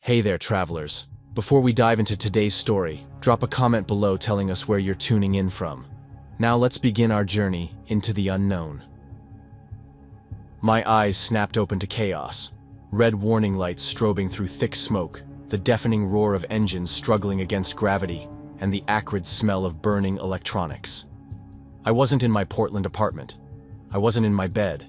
Hey there, travelers. Before we dive into today's story, drop a comment below telling us where you're tuning in from. Now let's begin our journey into the unknown. My eyes snapped open to chaos. Red warning lights strobing through thick smoke, the deafening roar of engines struggling against gravity, and the acrid smell of burning electronics. I wasn't in my Portland apartment. I wasn't in my bed.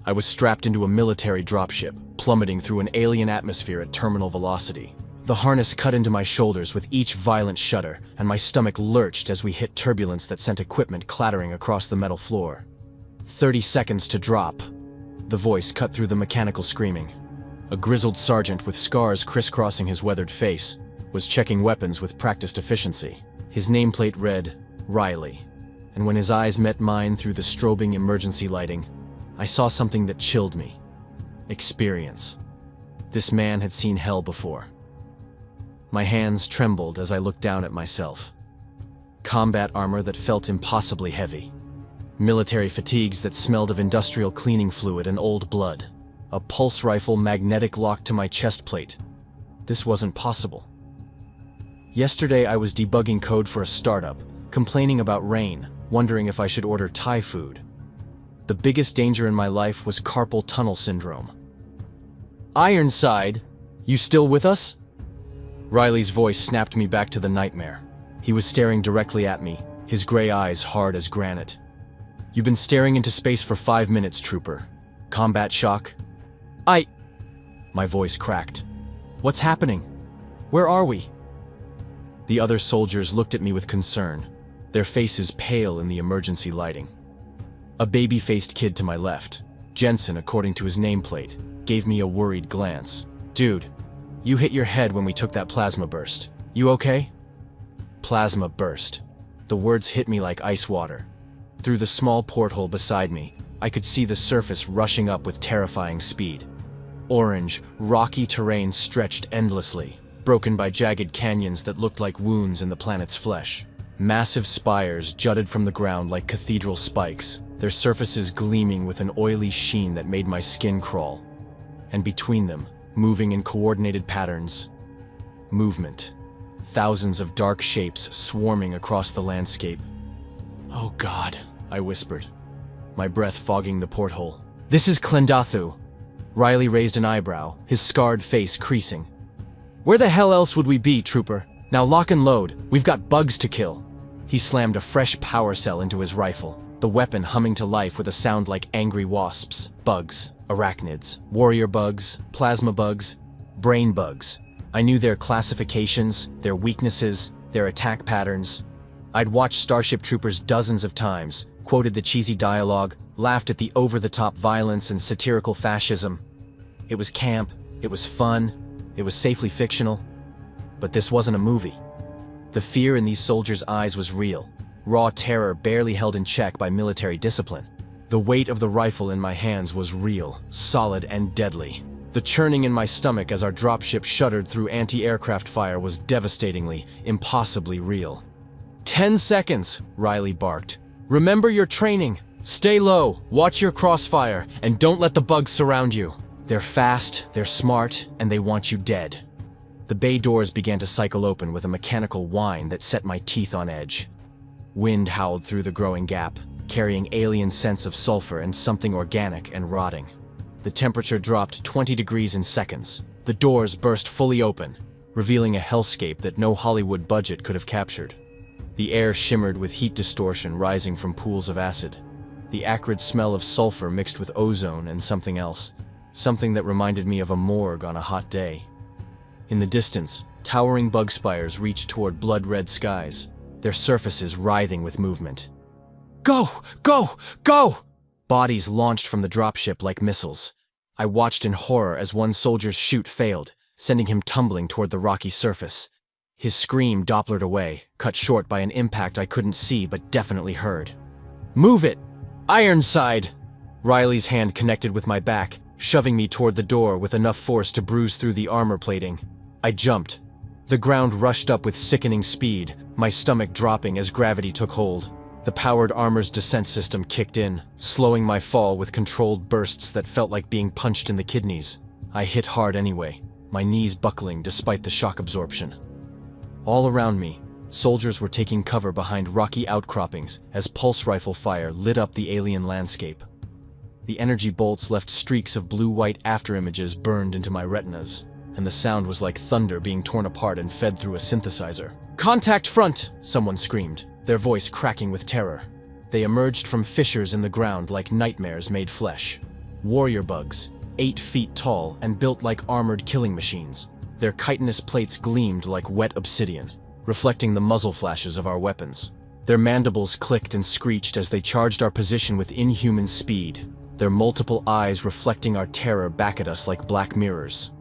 I was strapped into a military dropship, plummeting through an alien atmosphere at terminal velocity. The harness cut into my shoulders with each violent shudder, and my stomach lurched as we hit turbulence that sent equipment clattering across the metal floor. 30 seconds to drop. The voice cut through the mechanical screaming. A grizzled sergeant with scars crisscrossing his weathered face was checking weapons with practiced efficiency. His nameplate read, Riley, and when his eyes met mine through the strobing emergency lighting, I saw something that chilled me. Experience. This man had seen hell before. My hands trembled as I looked down at myself. Combat armor that felt impossibly heavy. Military fatigues that smelled of industrial cleaning fluid and old blood. A pulse rifle magnetic locked to my chest plate. This wasn't possible. Yesterday I was debugging code for a startup, complaining about rain, wondering if I should order Thai food. The biggest danger in my life was carpal tunnel syndrome. Ironside, you still with us? Riley's voice snapped me back to the nightmare. He was staring directly at me, his gray eyes hard as granite. You've been staring into space for 5 minutes, trooper. Combat shock? My voice cracked. What's happening? Where are we? The other soldiers looked at me with concern, their faces pale in the emergency lighting. A baby-faced kid to my left, Jensen according to his nameplate, gave me a worried glance. Dude, you hit your head when we took that plasma burst. You okay? Plasma burst. The words hit me like ice water. Through the small porthole beside me, I could see the surface rushing up with terrifying speed. Orange, rocky terrain stretched endlessly, broken by jagged canyons that looked like wounds in the planet's flesh. Massive spires jutted from the ground like cathedral spikes, their surfaces gleaming with an oily sheen that made my skin crawl. And between them, moving in coordinated patterns, movement. Thousands of dark shapes swarming across the landscape. Oh God, I whispered, my breath fogging the porthole. This is Klendathu. Riley raised an eyebrow, his scarred face creasing. Where the hell else would we be, trooper? Now lock and load, we've got bugs to kill. He slammed a fresh power cell into his rifle, the weapon humming to life with a sound like angry wasps. Bugs, arachnids, warrior bugs, plasma bugs, brain bugs. I knew their classifications, their weaknesses, their attack patterns. I'd watched Starship Troopers dozens of times, quoted the cheesy dialogue, laughed at the over-the-top violence and satirical fascism. It was camp, it was fun, it was safely fictional. But this wasn't a movie. The fear in these soldiers' eyes was real, raw terror barely held in check by military discipline. The weight of the rifle in my hands was real, solid and deadly. The churning in my stomach as our dropship shuddered through anti-aircraft fire was devastatingly, impossibly real. 10 seconds, Riley barked. Remember your training. Stay low, watch your crossfire, and don't let the bugs surround you. They're fast, they're smart, and they want you dead. The bay doors began to cycle open with a mechanical whine that set my teeth on edge. Wind howled through the growing gap, carrying alien scents of sulfur and something organic and rotting. The temperature dropped 20 degrees in seconds. The doors burst fully open, revealing a hellscape that no Hollywood budget could have captured. The air shimmered with heat distortion rising from pools of acid. The acrid smell of sulfur mixed with ozone and something else, something that reminded me of a morgue on a hot day. In the distance, towering bug spires reached toward blood-red skies, their surfaces writhing with movement. Go! Go! Go! Bodies launched from the dropship like missiles. I watched in horror as one soldier's chute failed, sending him tumbling toward the rocky surface. His scream Dopplered away, cut short by an impact I couldn't see but definitely heard. Move it! Ironside! Riley's hand connected with my back, shoving me toward the door with enough force to bruise through the armor plating. I jumped. The ground rushed up with sickening speed, my stomach dropping as gravity took hold. The powered armor's descent system kicked in, slowing my fall with controlled bursts that felt like being punched in the kidneys. I hit hard anyway. my knees buckling despite the shock absorption. All around me, soldiers were taking cover behind rocky outcroppings as pulse rifle fire lit up the alien landscape. The energy bolts left streaks of blue-white afterimages burned into my retinas, and the sound was like thunder being torn apart and fed through a synthesizer. "Contact front!" someone screamed, their voice cracking with terror. They emerged from fissures in the ground like nightmares made flesh. Warrior bugs, 8 feet tall and built like armored killing machines. Their chitinous plates gleamed like wet obsidian, reflecting the muzzle flashes of our weapons. Their mandibles clicked and screeched as they charged our position with inhuman speed, their multiple eyes reflecting our terror back at us like black mirrors.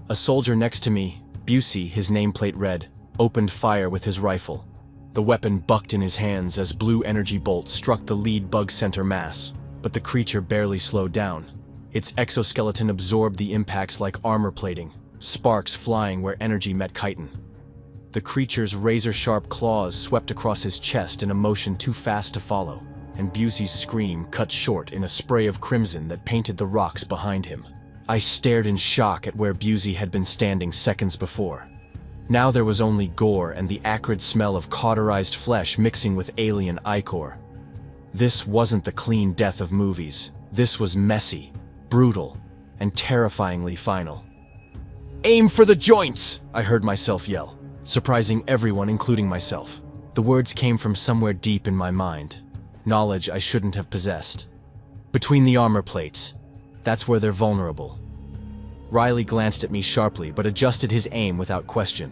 A soldier next to me, Busey, his nameplate red, opened fire with his rifle. The weapon bucked in his hands as blue energy bolts struck the lead bug center mass, but the creature barely slowed down. Its exoskeleton absorbed the impacts like armor plating, sparks flying where energy met chitin. The creature's razor-sharp claws swept across his chest in a motion too fast to follow, and Busey's scream cut short in a spray of crimson that painted the rocks behind him. I stared in shock at where Busey had been standing seconds before. Now there was only gore and the acrid smell of cauterized flesh mixing with alien ichor. This wasn't the clean death of movies. This was messy, brutal, and terrifyingly final. "Aim for the joints!" I heard myself yell, surprising everyone including myself. The words came from somewhere deep in my mind, knowledge I shouldn't have possessed. Between the armor plates, that's where they're vulnerable. Riley glanced at me sharply but adjusted his aim without question.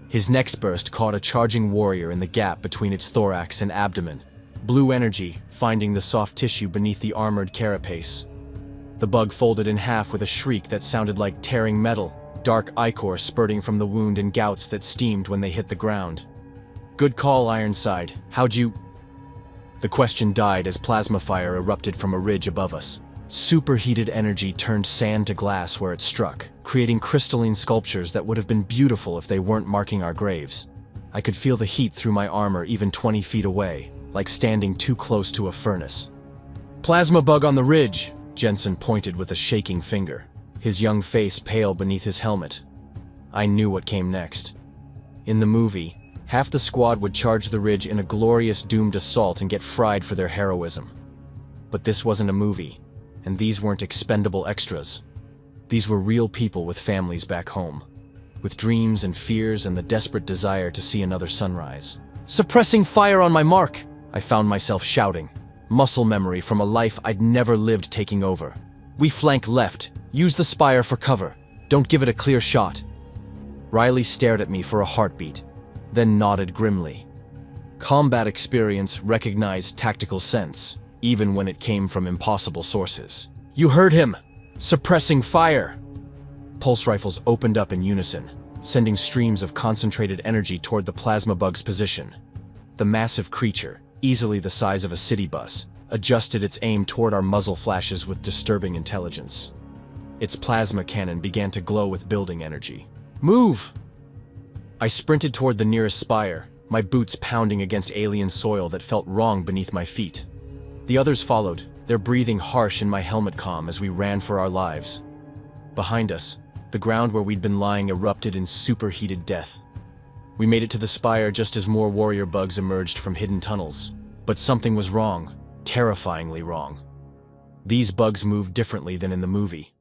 His next burst caught a charging warrior in the gap between its thorax and abdomen, blue energy finding the soft tissue beneath the armored carapace. The bug folded in half with a shriek that sounded like tearing metal, dark ichor spurting from the wound in gouts that steamed when they hit the ground. "Good call, Ironside. How'd you—" The question died as plasma fire erupted from a ridge above us. Superheated energy turned sand to glass where it struck, creating crystalline sculptures that would have been beautiful if they weren't marking our graves. I could feel the heat through my armor even 20 feet away, like standing too close to a furnace. "Plasma bug on the ridge," Jensen pointed with a shaking finger, his young face pale beneath his helmet. I knew what came next. In the movie, half the squad would charge the ridge in a glorious doomed assault and get fried for their heroism. But this wasn't a movie. And these weren't expendable extras. These were real people with families back home, with dreams and fears and the desperate desire to see another sunrise. "Suppressing fire on my mark!" I found myself shouting, muscle memory from a life I'd never lived taking over. "We flank left. Use the spire for cover. Don't give it a clear shot." Riley stared at me for a heartbeat, then nodded grimly. Combat experience recognized tactical sense, even when it came from impossible sources. "You heard him! Suppressing fire!" Pulse rifles opened up in unison, sending streams of concentrated energy toward the plasma bug's position. The massive creature, easily the size of a city bus, adjusted its aim toward our muzzle flashes with disturbing intelligence. Its plasma cannon began to glow with building energy. "Move!" I sprinted toward the nearest spire, my boots pounding against alien soil that felt wrong beneath my feet. The others followed, their breathing harsh in my helmet comm as we ran for our lives. Behind us, the ground where we'd been lying erupted in superheated death. We made it to the spire just as more warrior bugs emerged from hidden tunnels. But something was wrong, terrifyingly wrong. These bugs moved differently than in the movie.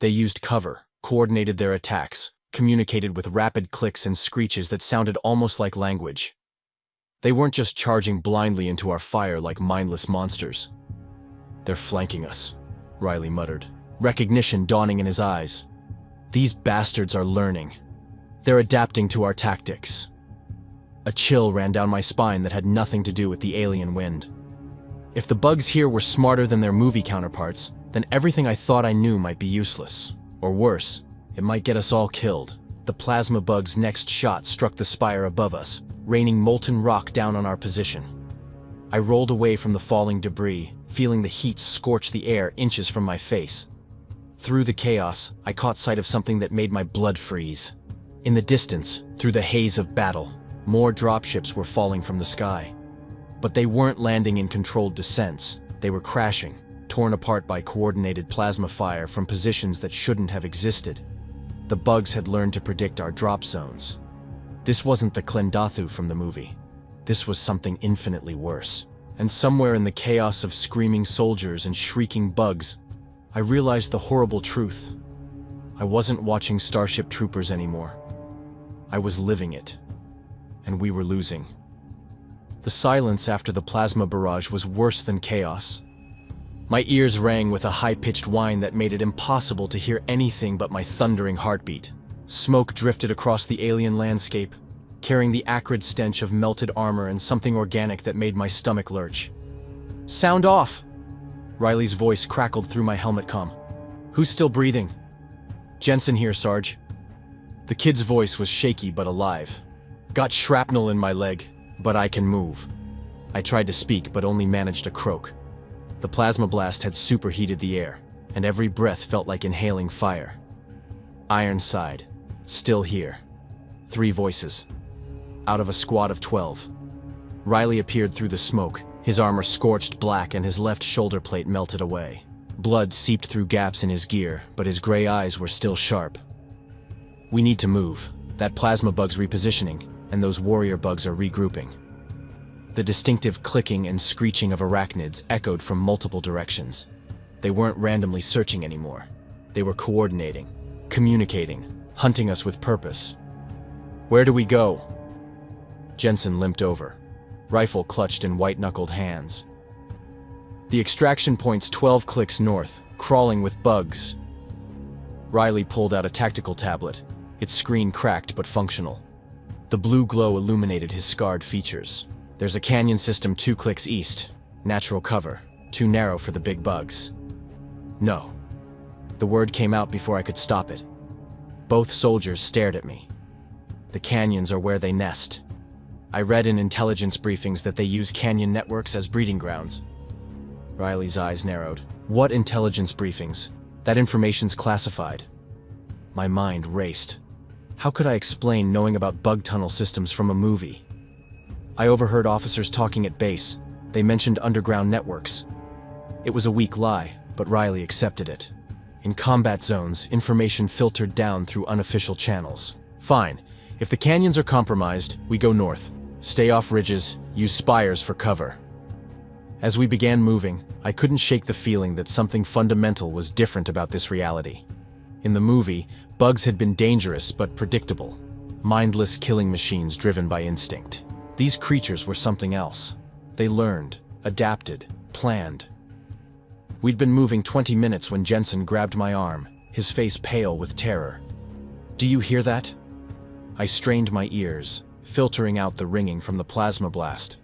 They used cover, coordinated their attacks, communicated with rapid clicks and screeches that sounded almost like language. They weren't just charging blindly into our fire like mindless monsters. "They're flanking us," Riley muttered, recognition dawning in his eyes. "These bastards are learning. They're adapting to our tactics." A chill ran down my spine that had nothing to do with the alien wind. If the bugs here were smarter than their movie counterparts, then everything I thought I knew might be useless. Or worse, it might get us all killed. The plasma bug's next shot struck the spire above us, raining molten rock down on our position. I rolled away from the falling debris, feeling the heat scorch the air inches from my face. Through the chaos, I caught sight of something that made my blood freeze. In the distance, through the haze of battle, more dropships were falling from the sky. But they weren't landing in controlled descents. They were crashing, torn apart by coordinated plasma fire from positions that shouldn't have existed. The bugs had learned to predict our drop zones. This wasn't the Klendathu from the movie. This was something infinitely worse. And somewhere in the chaos of screaming soldiers and shrieking bugs, I realized the horrible truth. I wasn't watching Starship Troopers anymore. I was living it. And we were losing. The silence after the plasma barrage was worse than chaos. My ears rang with a high-pitched whine that made it impossible to hear anything but my thundering heartbeat. Smoke drifted across the alien landscape, carrying the acrid stench of melted armor and something organic that made my stomach lurch. "Sound off!" Riley's voice crackled through my helmet comm. "Who's still breathing?" "Jensen here, Sarge." The kid's voice was shaky but alive. "Got shrapnel in my leg, but I can move." I tried to speak but only managed to croak. The plasma blast had superheated the air, and every breath felt like inhaling fire. Ironside, still here. 3 voices. Out of a squad of 12. Riley appeared through the smoke, his armor scorched black and his left shoulder plate melted away. Blood seeped through gaps in his gear, but his gray eyes were still sharp. "We need to move. That plasma bug's repositioning, and those warrior bugs are regrouping." The distinctive clicking and screeching of arachnids echoed from multiple directions. They weren't randomly searching anymore. They were coordinating, communicating, hunting us with purpose. "Where do we go?" Jensen limped over, rifle clutched in white-knuckled hands. "The extraction point's 12 clicks north, crawling with bugs." Riley pulled out a tactical tablet, its screen cracked but functional. The blue glow illuminated his scarred features. "There's a canyon system 2 clicks east. Natural cover. Too narrow for the big bugs." "No." The word came out before I could stop it. Both soldiers stared at me. "The canyons are where they nest. I read in intelligence briefings that they use canyon networks as breeding grounds." Riley's eyes narrowed. "What intelligence briefings? That information's classified." My mind raced. How could I explain knowing about bug tunnel systems from a movie? "I overheard officers talking at base. They mentioned underground networks." It was a weak lie, but Riley accepted it. "In combat zones, information filtered down through unofficial channels." "Fine. If the canyons are compromised, we go north. Stay off ridges, use spires for cover." As we began moving, I couldn't shake the feeling that something fundamental was different about this reality. In the movie, bugs had been dangerous but predictable. Mindless killing machines driven by instinct. These creatures were something else. They learned, adapted, planned. We'd been moving 20 minutes when Jensen grabbed my arm, his face pale with terror. "Do you hear that?" I strained my ears, filtering out the ringing from the plasma blast.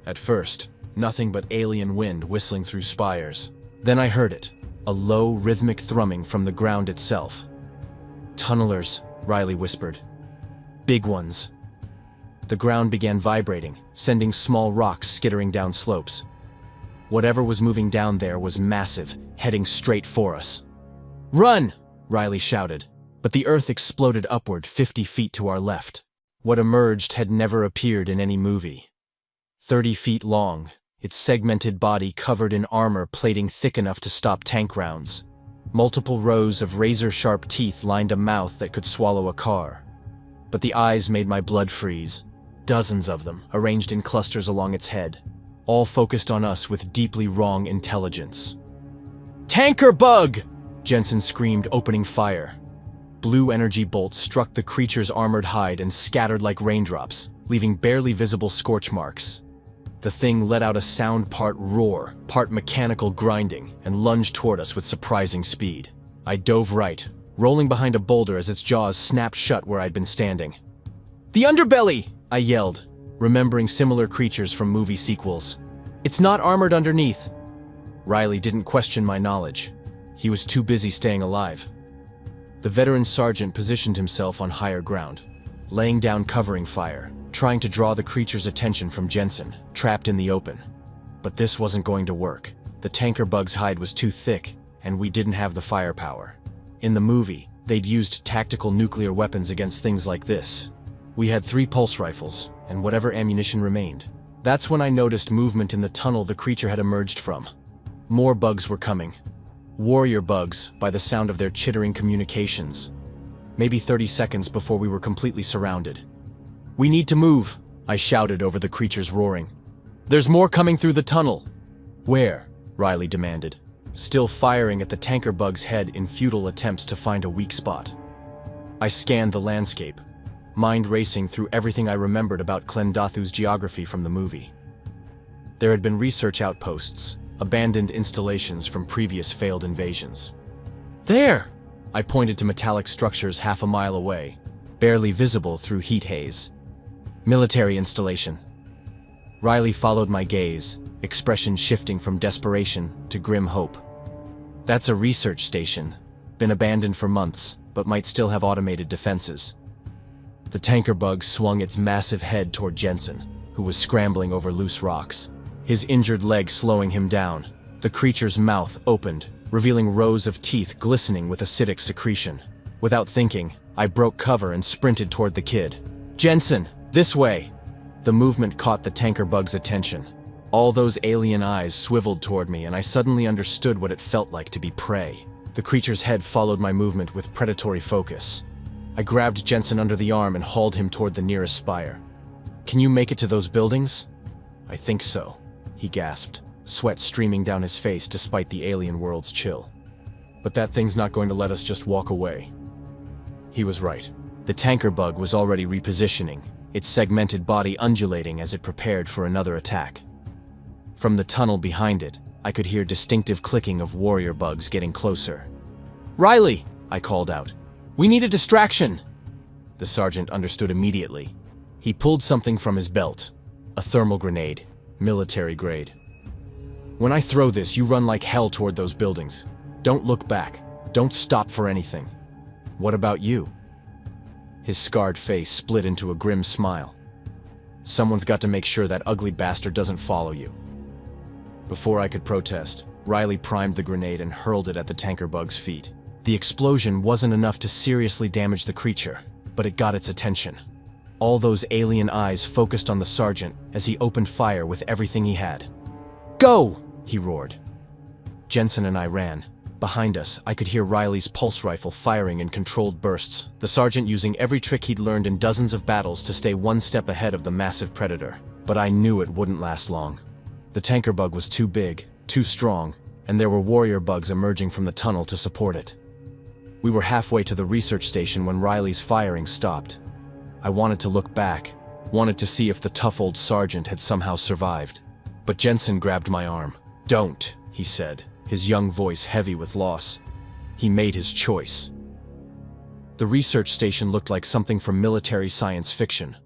At first, nothing but alien wind whistling through spires. Then I heard it, a low, rhythmic thrumming from the ground itself. "Tunnelers," Riley whispered. "Big ones." The ground began vibrating, sending small rocks skittering down slopes. Whatever was moving down there was massive, heading straight for us. "Run!" Riley shouted, but the earth exploded upward 50 feet to our left. What emerged had never appeared in any movie. 30 feet long, its segmented body covered in armor plating thick enough to stop tank rounds. Multiple rows of razor-sharp teeth lined a mouth that could swallow a car. But the eyes made my blood freeze. Dozens of them, arranged in clusters along its head, all focused on us with deeply wrong intelligence. "Tanker bug!" Jensen screamed, opening fire. Blue energy bolts struck the creature's armored hide and scattered like raindrops, leaving barely visible scorch marks. The thing let out a sound part roar, part mechanical grinding, and lunged toward us with surprising speed. I dove right, rolling behind a boulder as its jaws snapped shut where I'd been standing. "The underbelly!" I yelled, remembering similar creatures from movie sequels. "It's not armored underneath." Riley didn't question my knowledge. He was too busy staying alive. The veteran sergeant positioned himself on higher ground, laying down covering fire, trying to draw the creature's attention from Jensen, trapped in the open. But this wasn't going to work. The tanker bug's hide was too thick, and we didn't have the firepower. In the movie, they'd used tactical nuclear weapons against things like this. We had 3 pulse rifles, and whatever ammunition remained. That's when I noticed movement in the tunnel the creature had emerged from. More bugs were coming. Warrior bugs, by the sound of their chittering communications. maybe 30 seconds before we were completely surrounded. "We need to move," I shouted over the creature's roaring. "There's more coming through the tunnel." "Where?" Riley demanded, still firing at the tanker bug's head in futile attempts to find a weak spot. I scanned the landscape, mind racing through everything I remembered about Klendathu's geography from the movie. There had been research outposts, abandoned installations from previous failed invasions. "There!" I pointed to metallic structures half a mile away, barely visible through heat haze. "Military installation." Riley followed my gaze, expression shifting from desperation to grim hope. "That's a research station, been abandoned for months, but might still have automated defenses." The tanker bug swung its massive head toward Jensen, who was scrambling over loose rocks, his injured leg slowing him down. The creature's mouth opened, revealing rows of teeth glistening with acidic secretion. Without thinking, I broke cover and sprinted toward the kid. "Jensen, this way!" The movement caught the tanker bug's attention. All those alien eyes swiveled toward me, and I suddenly understood what it felt like to be prey. The creature's head followed my movement with predatory focus. I grabbed Jensen under the arm and hauled him toward the nearest spire. "Can you make it to those buildings?" "I think so," he gasped, sweat streaming down his face despite the alien world's chill. "But that thing's not going to let us just walk away." He was right. The tanker bug was already repositioning, its segmented body undulating as it prepared for another attack. From the tunnel behind it, I could hear distinctive clicking of warrior bugs getting closer. "Riley!" I called out. "We need a distraction!" The sergeant understood immediately. He pulled something from his belt. A thermal grenade, military grade. "When I throw this, you run like hell toward those buildings. Don't look back. Don't stop for anything." "What about you?" His scarred face split into a grim smile. "Someone's got to make sure that ugly bastard doesn't follow you." Before I could protest, Riley primed the grenade and hurled it at the tanker bug's feet. The explosion wasn't enough to seriously damage the creature, but it got its attention. All those alien eyes focused on the sergeant as he opened fire with everything he had. "Go!" he roared. Jensen and I ran. Behind us, I could hear Riley's pulse rifle firing in controlled bursts, the sergeant using every trick he'd learned in dozens of battles to stay one step ahead of the massive predator. But I knew it wouldn't last long. The tanker bug was too big, too strong, and there were warrior bugs emerging from the tunnel to support it. We were halfway to the research station when Riley's firing stopped. I wanted to look back, wanted to see if the tough old sergeant had somehow survived. But Jensen grabbed my arm. "Don't," he said, his young voice heavy with loss. He made his choice. The research station looked like something from military science fiction.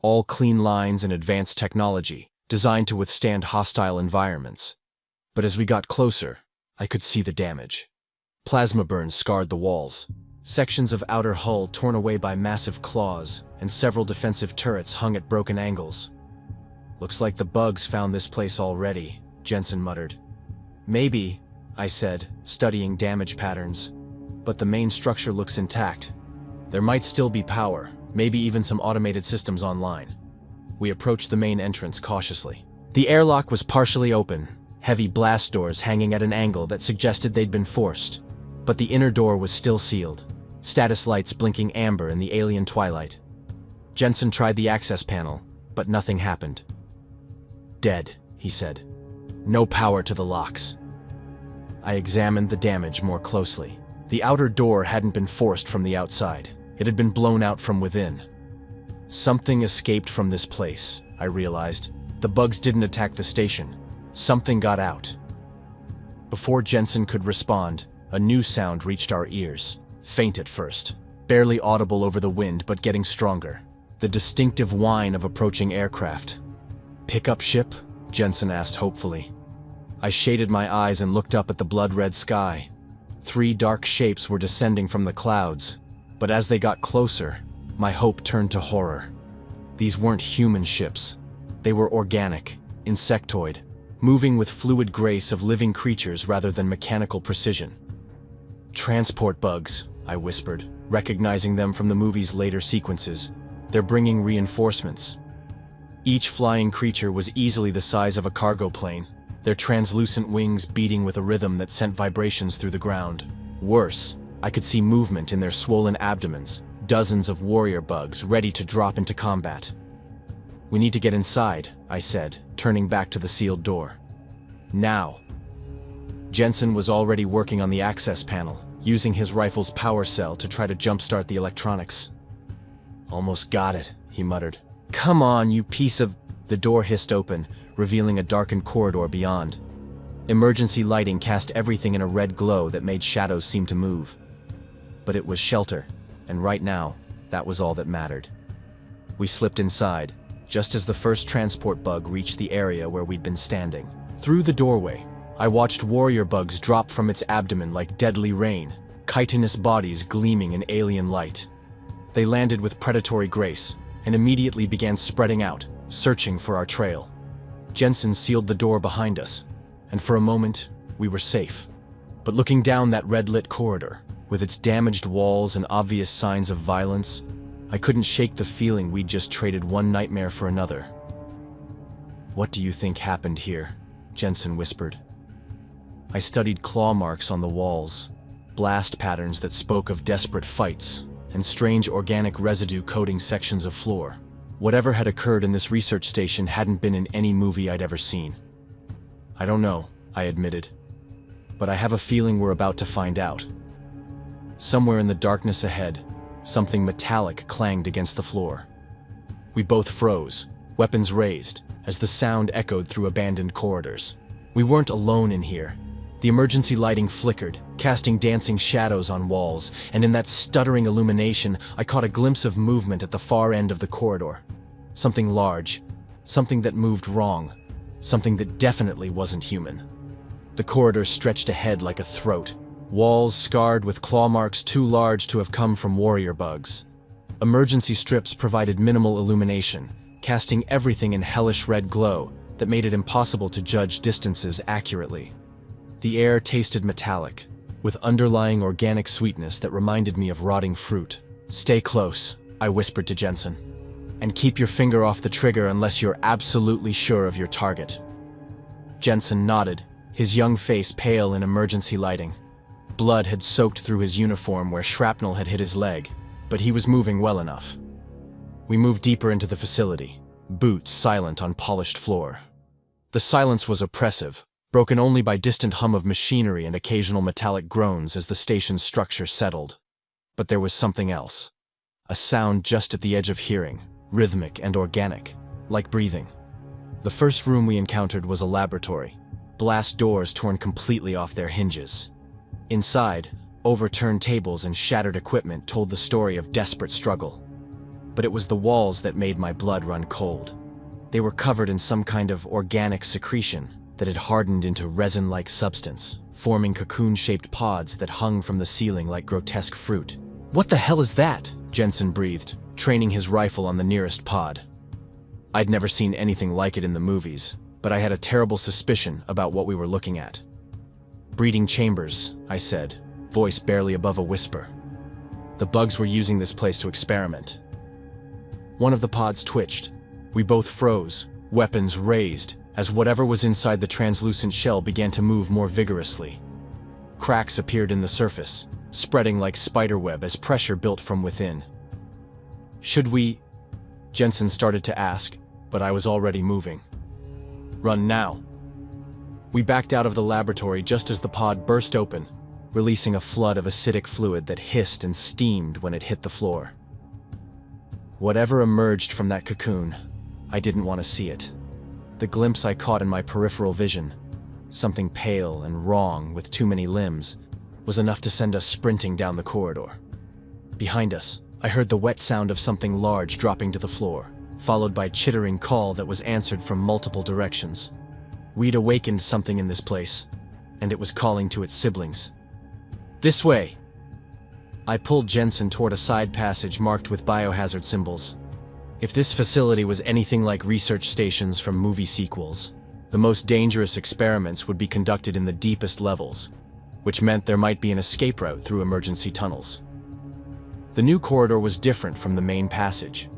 All clean lines and advanced technology, designed to withstand hostile environments. But as we got closer, I could see the damage. Plasma burns scarred the walls, sections of outer hull torn away by massive claws, and several defensive turrets hung at broken angles. "Looks like the bugs found this place already," Jensen muttered. "Maybe," I said, studying damage patterns. "But the main structure looks intact. There might still be power, maybe even some automated systems online." We approached the main entrance cautiously. The airlock was partially open, heavy blast doors hanging at an angle that suggested they'd been forced. But the inner door was still sealed, status lights blinking amber in the alien twilight. Jensen tried the access panel, but nothing happened. "Dead," he said. "No power to the locks." I examined the damage more closely. The outer door hadn't been forced from the outside. It had been blown out from within. Something escaped from this place, I realized. The bugs didn't attack the station. Something got out. Before Jensen could respond, a new sound reached our ears. Faint at first, barely audible over the wind but getting stronger. The distinctive whine of approaching aircraft. "Pickup ship?" Jensen asked hopefully. I shaded my eyes and looked up at the blood-red sky. 3 dark shapes were descending from the clouds, but as they got closer, my hope turned to horror. These weren't human ships. They were organic, insectoid, moving with fluid grace of living creatures rather than mechanical precision. "Transport bugs," I whispered, recognizing them from the movie's later sequences. "They're bringing reinforcements." Each flying creature was easily the size of a cargo plane, their translucent wings beating with a rhythm that sent vibrations through the ground. Worse, I could see movement in their swollen abdomens, dozens of warrior bugs ready to drop into combat. "We need to get inside," I said, turning back to the sealed door. "Now." Jensen was already working on the access panel, using his rifle's power cell to try to jumpstart the electronics. "Almost got it," he muttered. "Come on, you piece of—" The door hissed open, revealing a darkened corridor beyond. Emergency lighting cast everything in a red glow that made shadows seem to move. But it was shelter, and right now, that was all that mattered. We slipped inside, just as the first transport bug reached the area where we'd been standing. Through the doorway, I watched warrior bugs drop from its abdomen like deadly rain, chitinous bodies gleaming in alien light. They landed with predatory grace, and immediately began spreading out, searching for our trail. Jensen sealed the door behind us, and for a moment, we were safe. But looking down that red-lit corridor, with its damaged walls and obvious signs of violence, I couldn't shake the feeling we'd just traded one nightmare for another. "What do you think happened here?" Jensen whispered. I studied claw marks on the walls, blast patterns that spoke of desperate fights, and strange organic residue coating sections of floor. Whatever had occurred in this research station hadn't been in any movie I'd ever seen. "I don't know," I admitted, "but I have a feeling we're about to find out." Somewhere in the darkness ahead, something metallic clanged against the floor. We both froze, weapons raised, as the sound echoed through abandoned corridors. We weren't alone in here. The emergency lighting flickered, casting dancing shadows on walls, and in that stuttering illumination, I caught a glimpse of movement at the far end of the corridor. Something large, something that moved wrong, something that definitely wasn't human. The corridor stretched ahead like a throat, walls scarred with claw marks too large to have come from warrior bugs. Emergency strips provided minimal illumination, casting everything in hellish red glow that made it impossible to judge distances accurately. The air tasted metallic, with underlying organic sweetness that reminded me of rotting fruit. "Stay close," I whispered to Jensen, "and keep your finger off the trigger unless you're absolutely sure of your target." Jensen nodded, his young face pale in emergency lighting. Blood had soaked through his uniform where shrapnel had hit his leg, but he was moving well enough. We moved deeper into the facility, boots silent on polished floor. The silence was oppressive, broken only by distant hum of machinery and occasional metallic groans as the station's structure settled. But there was something else. A sound just at the edge of hearing, rhythmic and organic, like breathing. The first room we encountered was a laboratory, blast doors torn completely off their hinges. Inside, overturned tables and shattered equipment told the story of desperate struggle. But it was the walls that made my blood run cold. They were covered in some kind of organic secretion that had hardened into resin-like substance, forming cocoon-shaped pods that hung from the ceiling like grotesque fruit. "What the hell is that?" Jensen breathed, training his rifle on the nearest pod. I'd never seen anything like it in the movies, but I had a terrible suspicion about what we were looking at. "Breeding chambers," I said, voice barely above a whisper. "The bugs were using this place to experiment." One of the pods twitched. We both froze, weapons raised, as whatever was inside the translucent shell began to move more vigorously. Cracks appeared in the surface, spreading like spiderweb as pressure built from within. "Should we?" Jensen started to ask, but I was already moving. "Run now." We backed out of the laboratory just as the pod burst open, releasing a flood of acidic fluid that hissed and steamed when it hit the floor. Whatever emerged from that cocoon, I didn't want to see it. The glimpse I caught in my peripheral vision, something pale and wrong with too many limbs, was enough to send us sprinting down the corridor. Behind us, I heard the wet sound of something large dropping to the floor, followed by a chittering call that was answered from multiple directions. We'd awakened something in this place, and it was calling to its siblings. "This way!" I pulled Jensen toward a side passage marked with biohazard symbols. If this facility was anything like research stations from movie sequels, the most dangerous experiments would be conducted in the deepest levels, which meant there might be an escape route through emergency tunnels. The new corridor was different from the main passage.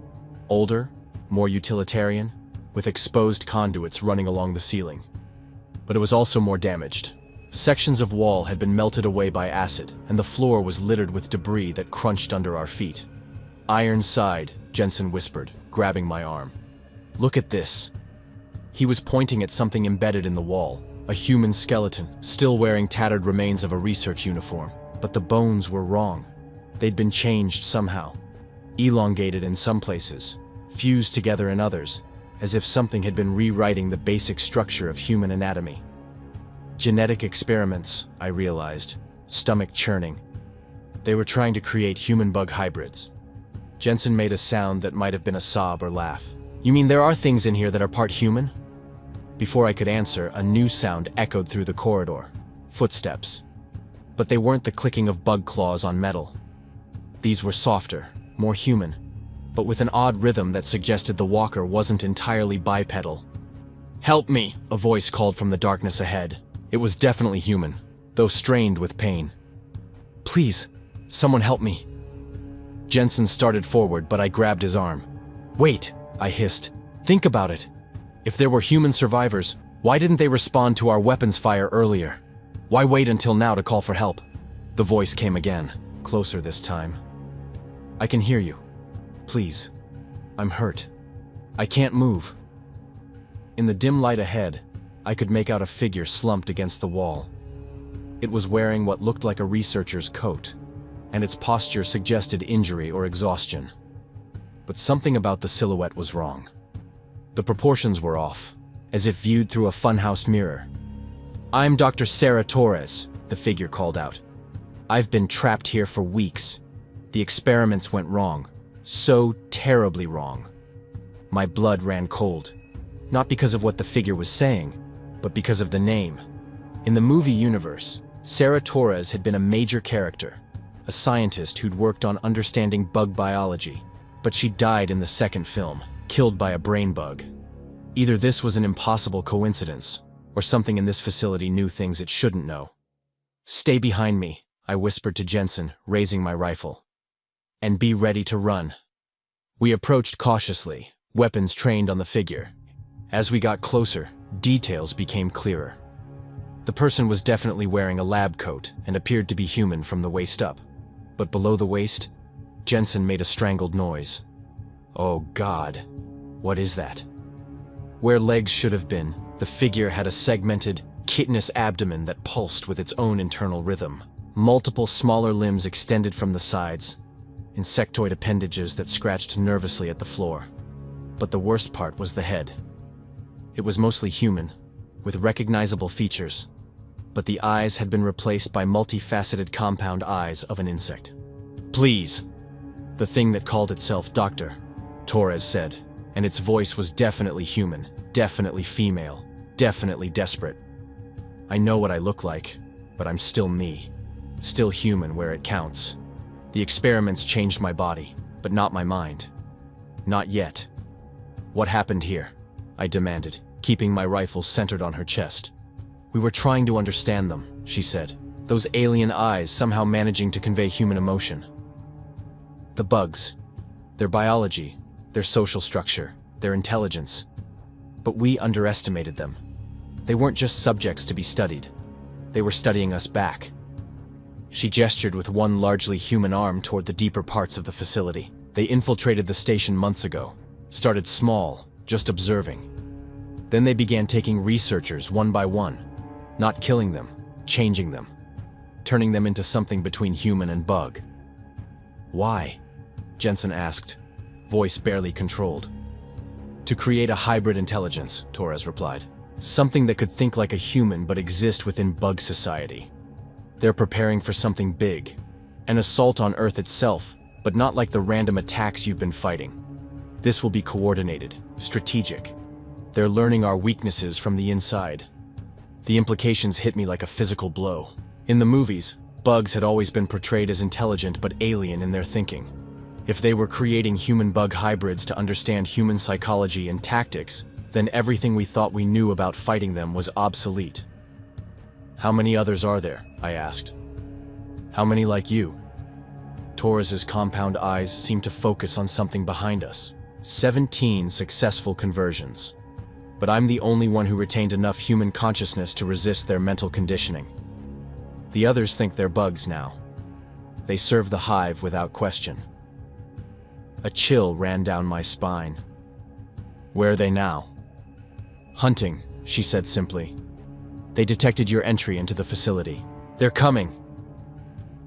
Older, more utilitarian, with exposed conduits running along the ceiling. But it was also more damaged. Sections of wall had been melted away by acid, and the floor was littered with debris that crunched under our feet. "Iron side," Jensen whispered, grabbing my arm. "Look at this." He was pointing at something embedded in the wall, a human skeleton, still wearing tattered remains of a research uniform. But the bones were wrong. They'd been changed somehow, elongated in some places, fused together in others, as if something had been rewriting the basic structure of human anatomy. Genetic experiments, I realized, stomach churning. They were trying to create human-bug hybrids. Jensen made a sound that might have been a sob or laugh. "You mean there are things in here that are part human?" Before I could answer, a new sound echoed through the corridor. Footsteps. But they weren't the clicking of bug claws on metal. These were softer, more human, but with an odd rhythm that suggested the walker wasn't entirely bipedal. "Help me!" a voice called from the darkness ahead. It was definitely human, though strained with pain. "Please, someone help me." Jensen started forward, but I grabbed his arm. "Wait," I hissed. "Think about it. If there were human survivors, why didn't they respond to our weapons fire earlier? Why wait until now to call for help?" The voice came again, closer this time. "I can hear you. Please. I'm hurt. I can't move." In the dim light ahead, I could make out a figure slumped against the wall. It was wearing what looked like a researcher's coat, and its posture suggested injury or exhaustion. But something about the silhouette was wrong. The proportions were off, as if viewed through a funhouse mirror. "I'm Dr. Sarah Torres," the figure called out. "I've been trapped here for weeks. The experiments went wrong. So terribly wrong." My blood ran cold. Not because of what the figure was saying, but because of the name. In the movie universe, Sarah Torres had been a major character, a scientist who'd worked on understanding bug biology, but she died in the second film, killed by a brain bug. Either this was an impossible coincidence, or something in this facility knew things it shouldn't know. "Stay behind me," I whispered to Jensen, raising my rifle. "And be ready to run." We approached cautiously, weapons trained on the figure. As we got closer, details became clearer. The person was definitely wearing a lab coat and appeared to be human from the waist up. But below the waist, Jensen made a strangled noise. "Oh God, what is that?" Where legs should have been, the figure had a segmented, chitinous abdomen that pulsed with its own internal rhythm. Multiple smaller limbs extended from the sides, insectoid appendages that scratched nervously at the floor. But the worst part was the head. It was mostly human, with recognizable features, but the eyes had been replaced by multifaceted compound eyes of an insect. "Please," the thing that called itself Doctor, Torres said, and its voice was definitely human, definitely female, definitely desperate. "I know what I look like, but I'm still me, still human where it counts. The experiments changed my body, but not my mind. Not yet." "What happened here?" I demanded, keeping my rifle centered on her chest. "We were trying to understand them," she said, those alien eyes somehow managing to convey human emotion. "The bugs, their biology, their social structure, their intelligence. But we underestimated them. They weren't just subjects to be studied. They were studying us back." She gestured with one largely human arm toward the deeper parts of the facility. "They infiltrated the station months ago, started small, just observing. Then they began taking researchers one by one, not killing them, changing them, turning them into something between human and bug." "Why?" Jensen asked, voice barely controlled. "To create a hybrid intelligence," Torres replied. "Something that could think like a human but exist within bug society. They're preparing for something big, an assault on Earth itself, but not like the random attacks you've been fighting. This will be coordinated, strategic. They're learning our weaknesses from the inside." The implications hit me like a physical blow. In the movies, bugs had always been portrayed as intelligent but alien in their thinking. If they were creating human-bug hybrids to understand human psychology and tactics, then everything we thought we knew about fighting them was obsolete. "How many others are there?" I asked. "How many like you?" Torres's compound eyes seemed to focus on something behind us. 17 successful conversions. but I'm the only one who retained enough human consciousness to resist their mental conditioning. The others think they're bugs now. They serve the hive without question. A chill ran down my spine. Where are they now? Hunting, she said simply. They detected your entry into the facility. They're coming.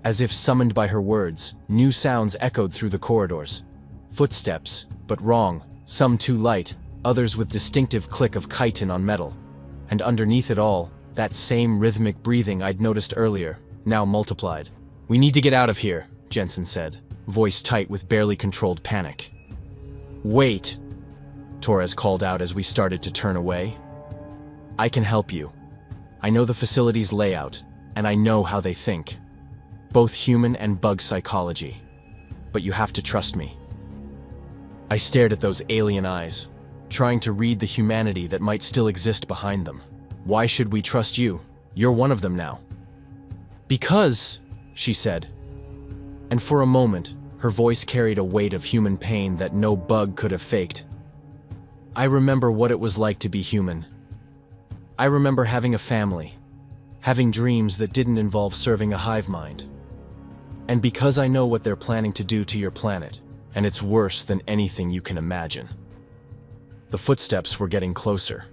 As if summoned by her words, new sounds echoed through the corridors. Footsteps, but wrong, some too light, others with distinctive click of chitin on metal. And underneath it all, that same rhythmic breathing I'd noticed earlier, now multiplied. We need to get out of here, Jensen said, voice tight with barely controlled panic. Wait, Torres called out as we started to turn away. I can help you. I know the facility's layout, and I know how they think. Both human and bug psychology. But you have to trust me. I stared at those alien eyes, trying to read the humanity that might still exist behind them. Why should we trust you? You're one of them now. Because, she said. And for a moment, her voice carried a weight of human pain that no bug could have faked. I remember what it was like to be human. I remember having a family, having dreams that didn't involve serving a hive mind. And because I know what they're planning to do to your planet, and it's worse than anything you can imagine. The footsteps were getting closer.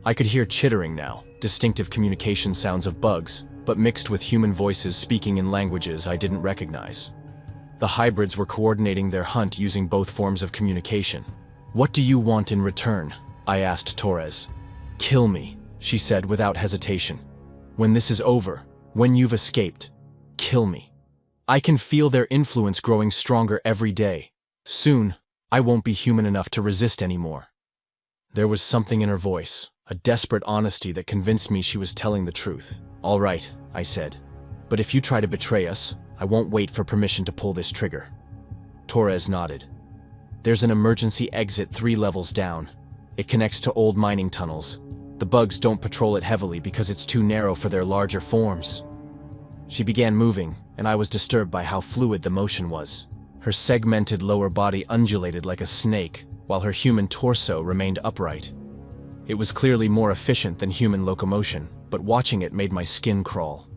I could hear chittering now, distinctive communication sounds of bugs, but mixed with human voices speaking in languages I didn't recognize. The hybrids were coordinating their hunt using both forms of communication. What do you want in return? I asked Torres. Kill me, she said without hesitation. When this is over, when you've escaped, kill me. I can feel their influence growing stronger every day. Soon, I won't be human enough to resist anymore. There was something in her voice, a desperate honesty that convinced me she was telling the truth. All right, I said. But if you try to betray us, I won't wait for permission to pull this trigger. Torres nodded. There's an emergency exit 3 levels down. It connects to old mining tunnels. The bugs don't patrol it heavily because it's too narrow for their larger forms. She began moving, and I was disturbed by how fluid the motion was. Her segmented lower body undulated like a snake, while her human torso remained upright. It was clearly more efficient than human locomotion, but watching it made my skin crawl.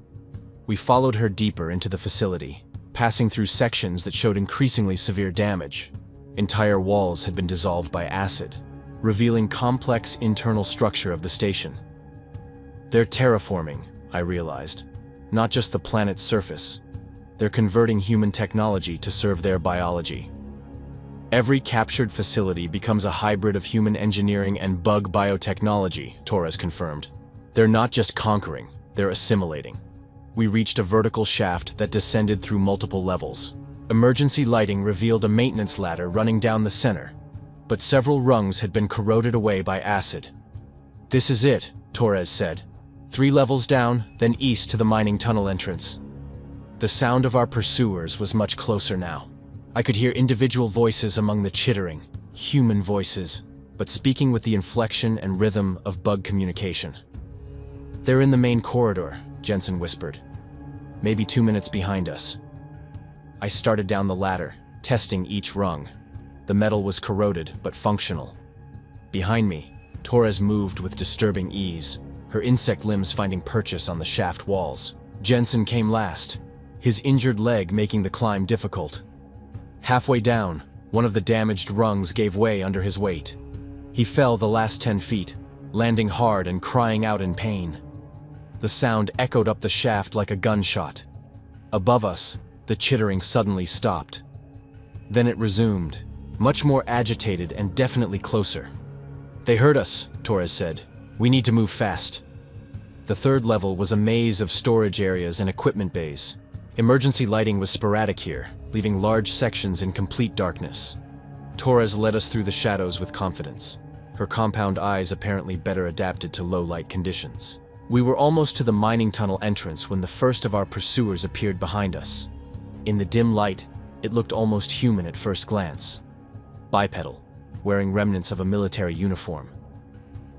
We followed her deeper into the facility, passing through sections that showed increasingly severe damage. Entire walls had been dissolved by acid, revealing complex internal structure of the station. They're terraforming, I realized, not just the planet's surface. They're converting human technology to serve their biology. Every captured facility becomes a hybrid of human engineering and bug biotechnology, Torres confirmed. They're not just conquering, they're assimilating. We reached a vertical shaft that descended through multiple levels. Emergency lighting revealed a maintenance ladder running down the center, but several rungs had been corroded away by acid. This is it, Torres said. 3 levels down, then east to the mining tunnel entrance. The sound of our pursuers was much closer now. I could hear individual voices among the chittering, human voices, but speaking with the inflection and rhythm of bug communication. They're in the main corridor, Jensen whispered. Maybe 2 minutes behind us. I started down the ladder, testing each rung. The metal was corroded, but functional. Behind me, Torres moved with disturbing ease, her insect limbs finding purchase on the shaft walls. Jensen came last, his injured leg making the climb difficult. Halfway down, one of the damaged rungs gave way under his weight. He fell the last 10 feet, landing hard and crying out in pain. The sound echoed up the shaft like a gunshot. Above us, the chittering suddenly stopped. Then it resumed, much more agitated and definitely closer. They heard us, Torres said. We need to move fast. The 3rd level was a maze of storage areas and equipment bays. Emergency lighting was sporadic here, leaving large sections in complete darkness. Torres led us through the shadows with confidence, her compound eyes apparently better adapted to low light conditions. We were almost to the mining tunnel entrance when the first of our pursuers appeared behind us. In the dim light, it looked almost human at first glance. Bipedal, wearing remnants of a military uniform.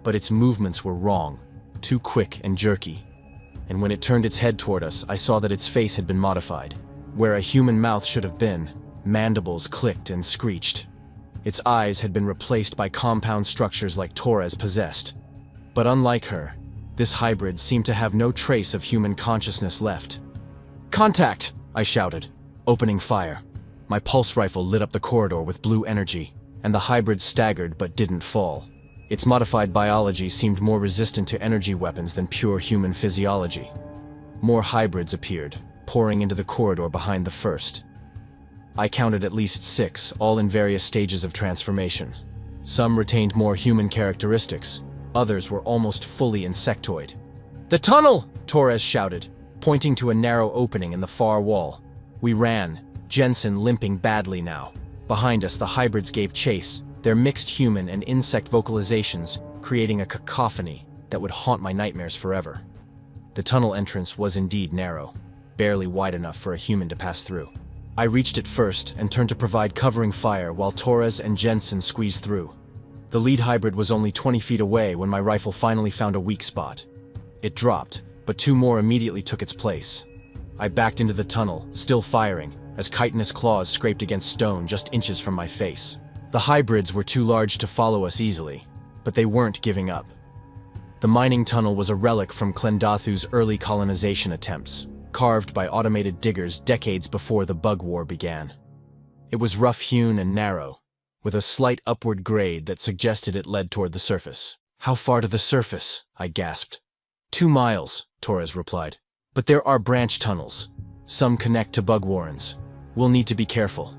But its movements were wrong, too quick and jerky. And when it turned its head toward us, I saw that its face had been modified. Where a human mouth should have been, mandibles clicked and screeched. Its eyes had been replaced by compound structures like Torres possessed. But unlike her, this hybrid seemed to have no trace of human consciousness left. "Contact!" I shouted, opening fire. My pulse rifle lit up the corridor with blue energy, and the hybrid staggered but didn't fall. Its modified biology seemed more resistant to energy weapons than pure human physiology. More hybrids appeared, pouring into the corridor behind the first. I counted at least 6, all in various stages of transformation. Some retained more human characteristics, others were almost fully insectoid. "The tunnel!" Torres shouted, pointing to a narrow opening in the far wall. We ran, Jensen limping badly now. Behind us, the hybrids gave chase, their mixed human and insect vocalizations creating a cacophony that would haunt my nightmares forever. The tunnel entrance was indeed narrow, barely wide enough for a human to pass through. I reached it first and turned to provide covering fire while Torres and Jensen squeezed through. The lead hybrid was only 20 feet away when my rifle finally found a weak spot. It dropped, but 2 more immediately took its place. I backed into the tunnel, still firing, as chitinous claws scraped against stone just inches from my face. The hybrids were too large to follow us easily, but they weren't giving up. The mining tunnel was a relic from Klendathu's early colonization attempts, carved by automated diggers decades before the bug war began. It was rough-hewn and narrow, with a slight upward grade that suggested it led toward the surface. "How far to the surface?" I gasped. 2 miles, Torres replied. "But there are branch tunnels. Some connect to bug warrens. We'll need to be careful."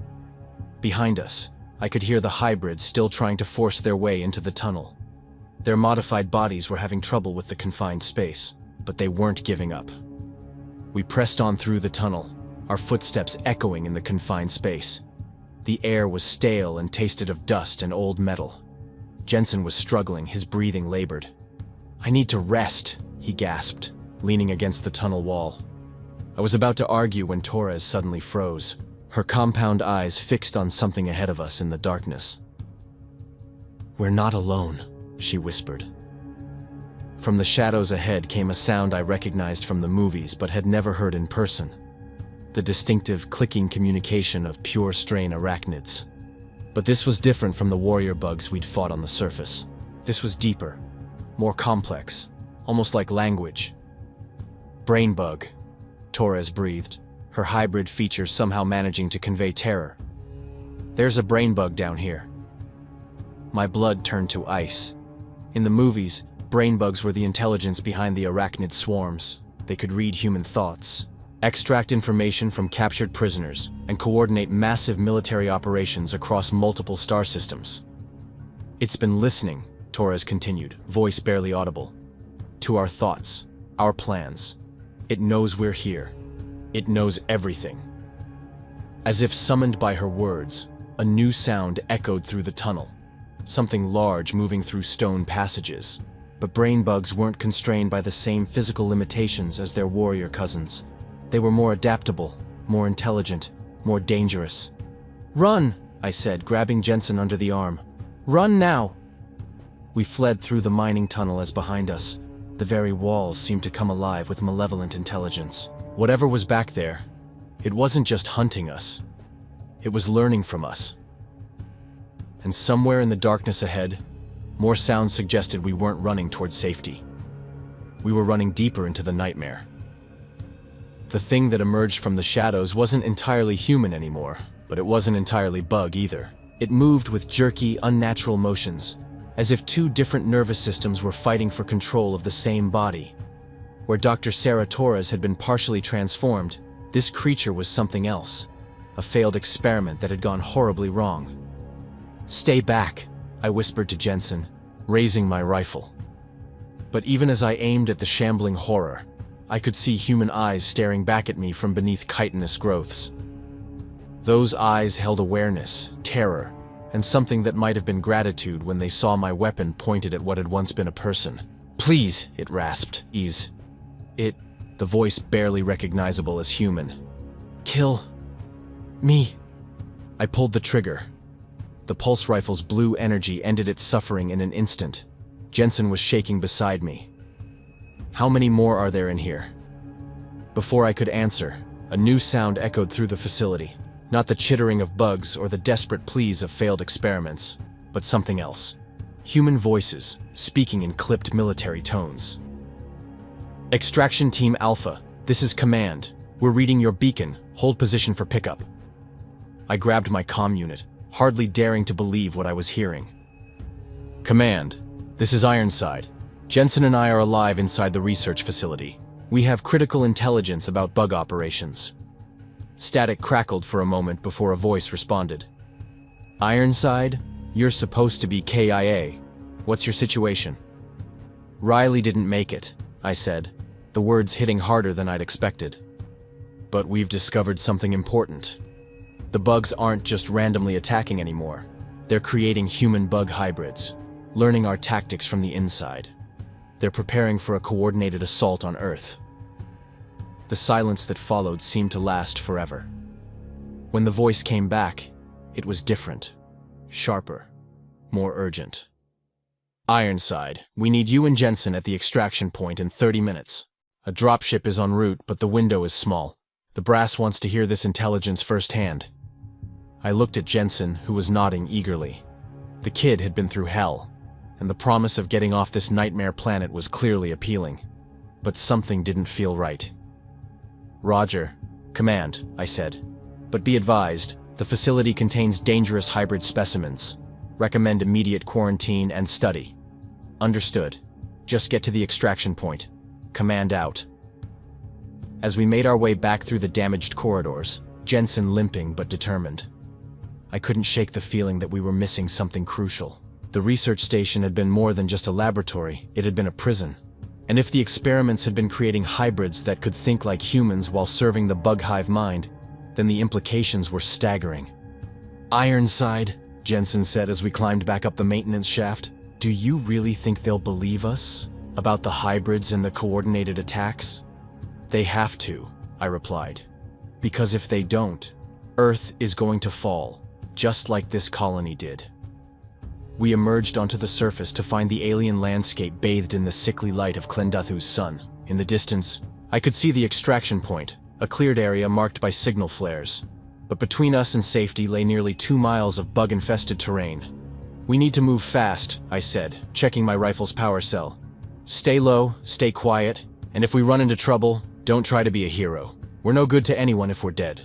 Behind us, I could hear the hybrids still trying to force their way into the tunnel. Their modified bodies were having trouble with the confined space, but they weren't giving up. We pressed on through the tunnel, our footsteps echoing in the confined space. The air was stale and tasted of dust and old metal. Jensen was struggling, his breathing labored. "I need to rest," he gasped, leaning against the tunnel wall. I was about to argue when Torres suddenly froze, her compound eyes fixed on something ahead of us in the darkness. "We're not alone," she whispered. From the shadows ahead came a sound I recognized from the movies but had never heard in person. The distinctive clicking communication of pure-strain arachnids. But this was different from the warrior bugs we'd fought on the surface. This was deeper, more complex, almost like language. "Brain bug," Torres breathed, her hybrid features somehow managing to convey terror. "There's a brain bug down here." My blood turned to ice. In the movies, brain bugs were the intelligence behind the arachnid swarms. They could read human thoughts, extract information from captured prisoners, and coordinate massive military operations across multiple star systems. "It's been listening," Torres continued, voice barely audible, "to our thoughts, our plans. It knows we're here. It knows everything." As if summoned by her words, a new sound echoed through the tunnel, something large moving through stone passages. But brain bugs weren't constrained by the same physical limitations as their warrior cousins. They were more adaptable, more intelligent, more dangerous. "Run," I said, grabbing Jensen under the arm. "Run now." We fled through the mining tunnel as behind us, the very walls seemed to come alive with malevolent intelligence. Whatever was back there, it wasn't just hunting us. It was learning from us. And somewhere in the darkness ahead, more sounds suggested we weren't running towards safety. We were running deeper into the nightmare. The thing that emerged from the shadows wasn't entirely human anymore, but it wasn't entirely bug either. It moved with jerky, unnatural motions, as if 2 different nervous systems were fighting for control of the same body. Where Dr. Sarah Torres had been partially transformed, this creature was something else, a failed experiment that had gone horribly wrong. "Stay back," I whispered to Jensen, raising my rifle. But even as I aimed at the shambling horror, I could see human eyes staring back at me from beneath chitinous growths. Those eyes held awareness, terror, and something that might have been gratitude when they saw my weapon pointed at what had once been a person. "Please," it rasped. The voice barely recognizable as human. "Kill me." I pulled the trigger. The pulse rifle's blue energy ended its suffering in an instant. Jensen was shaking beside me. "How many more are there in here?" Before I could answer, a new sound echoed through the facility. Not the chittering of bugs or the desperate pleas of failed experiments, but something else. Human voices, speaking in clipped military tones. Extraction Team Alpha, this is Command. We're reading your beacon. Hold position for pickup. I grabbed my comm unit, hardly daring to believe what I was hearing. Command, this is Ironside. Jensen and I are alive inside the research facility. We have critical intelligence about bug operations. Static crackled for a moment before a voice responded. Ironside, you're supposed to be KIA. What's your situation? Riley didn't make it, I said, the words hitting harder than I'd expected. But we've discovered something important. The bugs aren't just randomly attacking anymore. They're creating human bug hybrids, learning our tactics from the inside. They're preparing for a coordinated assault on Earth. The silence that followed seemed to last forever. When the voice came back, it was different, sharper, more urgent. Ironside, we need you and Jensen at the extraction point in 30 minutes. A dropship is en route, but the window is small. The brass wants to hear this intelligence firsthand. I looked at Jensen, who was nodding eagerly. The kid had been through hell, and the promise of getting off this nightmare planet was clearly appealing. But something didn't feel right. Roger. Command, I said. But be advised, the facility contains dangerous hybrid specimens. Recommend immediate quarantine and study. Understood. Just get to the extraction point. Command out. As we made our way back through the damaged corridors, Jensen limping but determined. I couldn't shake the feeling that we were missing something crucial. The research station had been more than just a laboratory, it had been a prison. And if the experiments had been creating hybrids that could think like humans while serving the bug hive mind, then the implications were staggering. Ironside, Jensen said as we climbed back up the maintenance shaft, do you really think they'll believe us about the hybrids and the coordinated attacks? They have to, I replied. Because if they don't, Earth is going to fall, just like this colony did. We emerged onto the surface to find the alien landscape bathed in the sickly light of Klendathu's sun. In the distance, I could see the extraction point, a cleared area marked by signal flares. But between us and safety lay nearly 2 miles of bug-infested terrain. We need to move fast, I said, checking my rifle's power cell. Stay low, stay quiet, and if we run into trouble, don't try to be a hero. We're no good to anyone if we're dead.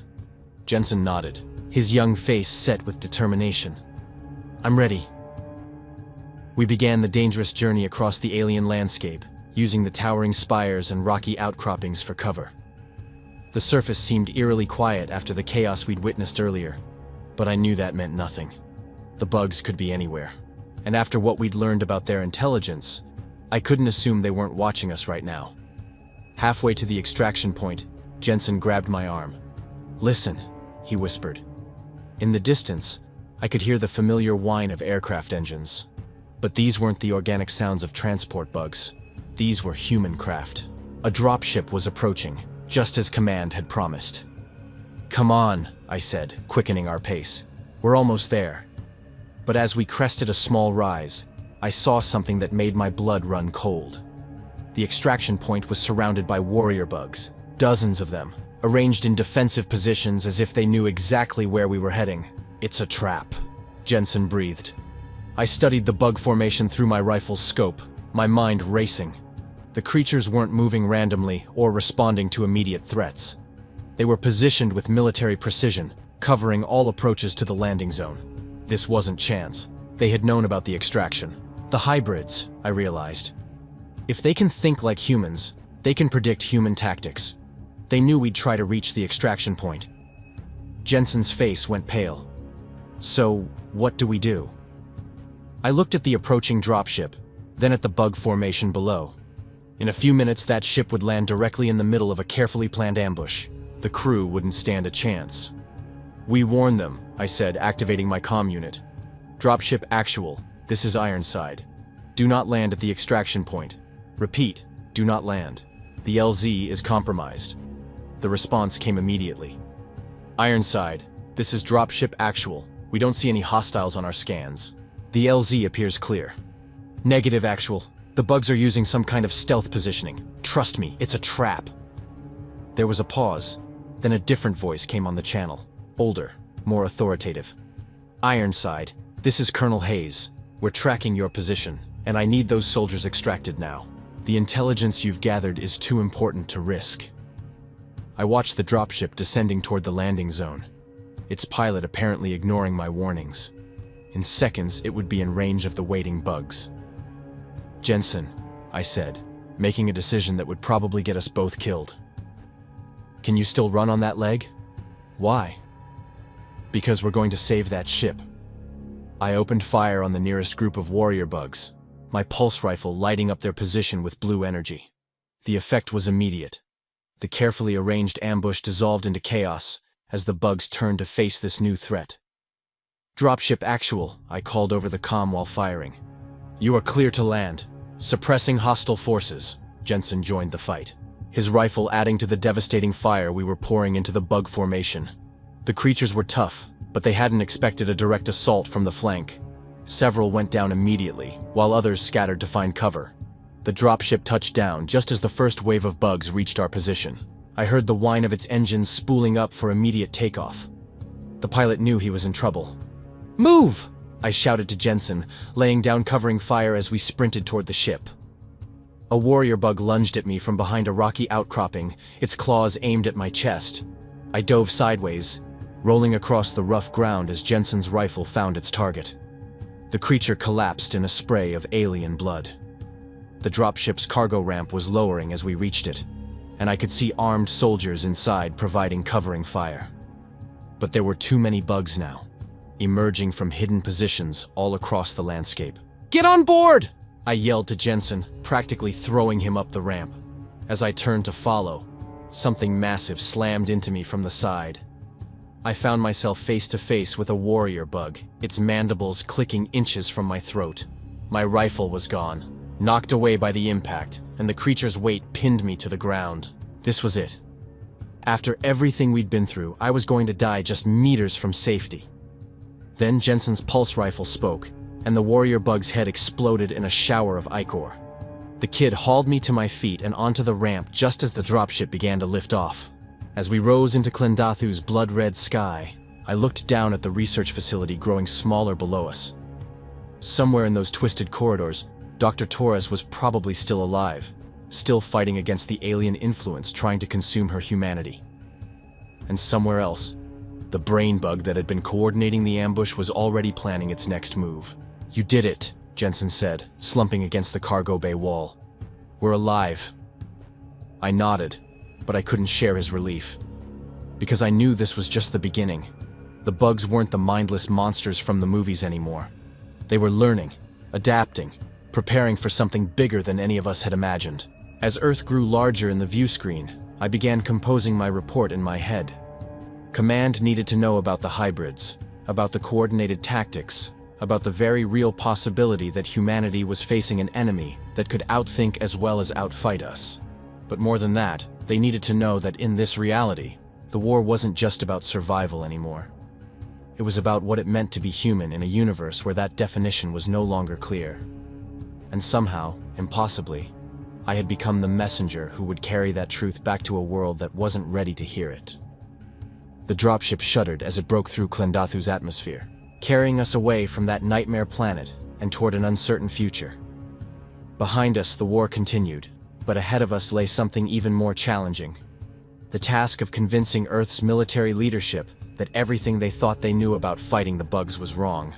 Jensen nodded, his young face set with determination. I'm ready. We began the dangerous journey across the alien landscape, using the towering spires and rocky outcroppings for cover. The surface seemed eerily quiet after the chaos we'd witnessed earlier, but I knew that meant nothing. The bugs could be anywhere, and after what we'd learned about their intelligence, I couldn't assume they weren't watching us right now. Halfway to the extraction point, Jensen grabbed my arm. Listen, he whispered. In the distance, I could hear the familiar whine of aircraft engines. But these weren't the organic sounds of transport bugs. These were human craft. A dropship was approaching, just as Command had promised. Come on, I said, quickening our pace. We're almost there. But as we crested a small rise, I saw something that made my blood run cold. The extraction point was surrounded by warrior bugs, dozens of them, arranged in defensive positions as if they knew exactly where we were heading. It's a trap, Jensen breathed. I studied the bug formation through my rifle's scope, my mind racing. The creatures weren't moving randomly or responding to immediate threats. They were positioned with military precision, covering all approaches to the landing zone. This wasn't chance. They had known about the extraction. The hybrids, I realized. If they can think like humans, they can predict human tactics. They knew we'd try to reach the extraction point. Jensen's face went pale. So, what do we do? I looked at the approaching dropship, then at the bug formation below. In a few minutes, that ship would land directly in the middle of a carefully planned ambush. The crew wouldn't stand a chance. We warned them, I said, activating my comm unit. Dropship actual, this is Ironside. Do not land at the extraction point. Repeat, do not land. The LZ is compromised. The response came immediately. Ironside, this is Dropship actual. We don't see any hostiles on our scans. The LZ appears clear. Negative actual. The bugs are using some kind of stealth positioning. Trust me, it's a trap. There was a pause, then a different voice came on the channel. older, more authoritative. "Ironside, this is Colonel Hayes. We're tracking your position, and I need those soldiers extracted now. The intelligence you've gathered is too important to risk." I watched the dropship descending toward the landing zone, its pilot apparently ignoring my warnings. In seconds, it would be in range of the waiting bugs. "Jensen," I said, making a decision that would probably get us both killed. "Can you still run on that leg?" "Why?" "Because we're going to save that ship." I opened fire on the nearest group of warrior bugs, my pulse rifle lighting up their position with blue energy. The effect was immediate. The carefully arranged ambush dissolved into chaos as the bugs turned to face this new threat. "Dropship actual," I called over the comm while firing. "You are clear to land. Suppressing hostile forces." Jensen joined the fight, his rifle adding to the devastating fire we were pouring into the bug formation. The creatures were tough, but they hadn't expected a direct assault from the flank. Several went down immediately, while others scattered to find cover. The dropship touched down just as the first wave of bugs reached our position. I heard the whine of its engines spooling up for immediate takeoff. The pilot knew he was in trouble. "Move!" I shouted to Jensen, laying down covering fire as we sprinted toward the ship. A warrior bug lunged at me from behind a rocky outcropping, its claws aimed at my chest. I dove sideways, rolling across the rough ground as Jensen's rifle found its target. The creature collapsed in a spray of alien blood. The dropship's cargo ramp was lowering as we reached it, and I could see armed soldiers inside providing covering fire. But there were too many bugs now, emerging from hidden positions all across the landscape. "Get on board!" I yelled to Jensen, practically throwing him up the ramp. As I turned to follow, something massive slammed into me from the side. I found myself face to face with a warrior bug, its mandibles clicking inches from my throat. My rifle was gone, knocked away by the impact, and the creature's weight pinned me to the ground. This was it. After everything we'd been through, I was going to die just meters from safety. Then Jensen's pulse rifle spoke, and the warrior bug's head exploded in a shower of ichor. The kid hauled me to my feet and onto the ramp just as the dropship began to lift off. As we rose into Klendathu's blood-red sky, I looked down at the research facility growing smaller below us. Somewhere in those twisted corridors, Dr. Torres was probably still alive, still fighting against the alien influence trying to consume her humanity. And somewhere else, the brain bug that had been coordinating the ambush was already planning its next move. "You did it," Jensen said, slumping against the cargo bay wall. "We're alive." I nodded, but I couldn't share his relief. Because I knew this was just the beginning. The bugs weren't the mindless monsters from the movies anymore. They were learning, adapting, preparing for something bigger than any of us had imagined. As Earth grew larger in the view screen, I began composing my report in my head. Command needed to know about the hybrids, about the coordinated tactics, about the very real possibility that humanity was facing an enemy that could outthink as well as outfight us. But more than that, they needed to know that in this reality, the war wasn't just about survival anymore. It was about what it meant to be human in a universe where that definition was no longer clear. And somehow, impossibly, I had become the messenger who would carry that truth back to a world that wasn't ready to hear it. The dropship shuddered as it broke through Klendathu's atmosphere, carrying us away from that nightmare planet and toward an uncertain future. Behind us, the war continued, but ahead of us lay something even more challenging. The task of convincing Earth's military leadership that everything they thought they knew about fighting the bugs was wrong.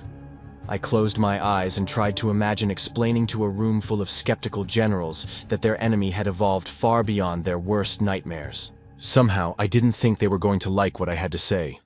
I closed my eyes and tried to imagine explaining to a room full of skeptical generals that their enemy had evolved far beyond their worst nightmares. Somehow, I didn't think they were going to like what I had to say.